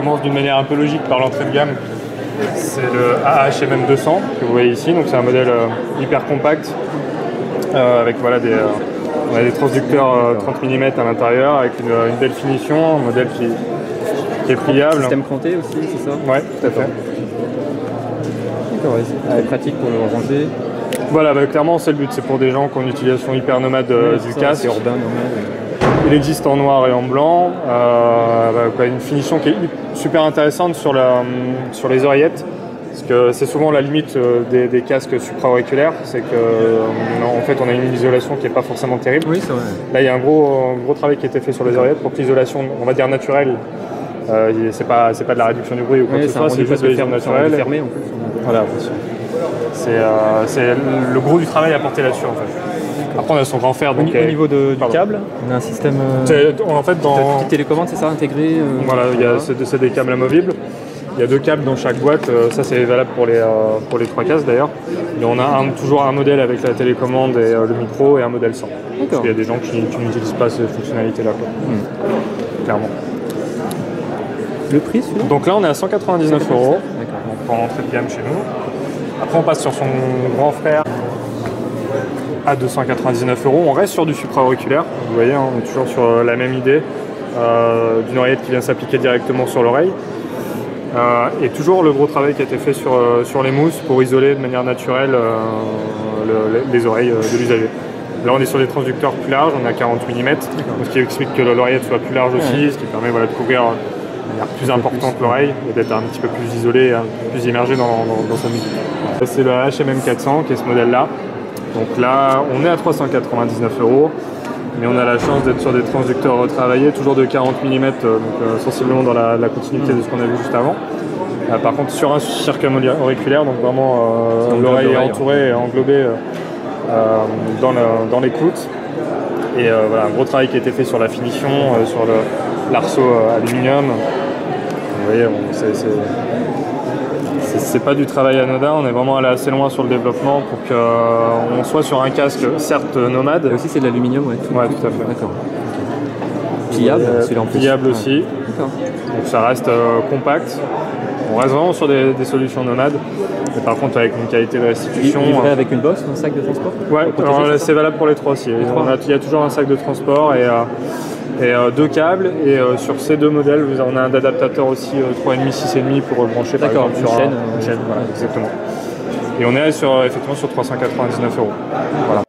commence d'une manière un peu logique par l'entrée de gamme. C'est le AHMM 200 que vous voyez ici. Donc c'est un modèle hyper compact avec voilà, on a des transducteurs 30 mm à l'intérieur avec une belle finition, un modèle qui est pliable. Système cranté aussi, c'est ça? Ouais, tout à fait. D'accord, ouais, c'est très pratique pour le ranger. Voilà, bah, clairement c'est le but, c'est pour des gens qui ont une utilisation hyper nomade du casque. C'est urbain, normal. Il existe en noir et en blanc, une finition qui est super intéressante sur les oreillettes, parce que c'est souvent la limite des casques supra-auriculaires, c'est qu'en fait on a une isolation qui n'est pas forcément terrible. Oui, c'est vrai. Là il y a un gros travail qui a été fait sur les oreillettes pour que l'isolation, on va dire naturelle, c'est pas de la réduction du bruit ou quoi que ce soit, c'est juste de l'isolation naturelle. Fermé en plus. Voilà, c'est le gros du travail à porter là-dessus en fait. Après on a son grand fer. Donc, au niveau du câble, on a un système en fait, petite télécommande, c'est ça, intégré Voilà, c'est des câbles amovibles. Il y a 2 câbles dans chaque boîte, ça c'est valable pour les 3 casques d'ailleurs. Et on a toujours un modèle avec la télécommande et le micro et un modèle sans. Parce qu'il y a des gens qui n'utilisent pas ces fonctionnalités-là. Clairement. Le prix celui-là? Donc là on est à 199 €. Donc pour l'entrée de gamme chez nous. Après on passe sur son grand frère à 299 €. On reste sur du supra-auriculaire. Vous voyez, on est toujours sur la même idée d'une oreillette qui vient s'appliquer directement sur l'oreille. Et toujours le gros travail qui a été fait sur les mousses pour isoler de manière naturelle les oreilles de l'usager. Là on est sur des transducteurs plus larges, on a 48 mm, ce qui explique que l'oreillette soit plus large aussi, ce qui permet de couvrir de manière plus importante l'oreille et d'être un petit peu plus isolé, plus immergé dans sa musique. C'est le HMM 400 qui est ce modèle-là. Donc là, on est à 399 €, mais on a la chance d'être sur des transducteurs retravaillés, toujours de 40 mm, donc sensiblement dans la continuité de ce qu'on a vu juste avant. Par contre, sur un circuit auriculaire, donc vraiment l'oreille est entourée et englobée dans l'écoute. Et voilà, un gros travail qui a été fait sur la finition, sur l'arceau aluminium. Vous voyez, c'est pas du travail anodin, on est vraiment allé assez loin sur le développement pour qu'on soit sur un casque certes nomade. Et aussi c'est de l'aluminium, ouais. Tout à fait. D'accord. Pliable, celui-là en plus. Pliable aussi. D'accord. Donc ça reste compact. On reste vraiment sur des solutions nomades. Mais par contre avec une qualité de restitution. Livré avec une bosse, un sac de transport? Ouais, c'est valable pour les 3 aussi. Il y a toujours un sac de transport et 2 câbles, et sur ces 2 modèles on a un adaptateur aussi 3,5, 6,5 pour brancher par exemple sur une chaîne. Voilà, exactement. Et on est effectivement sur 399 €. Voilà.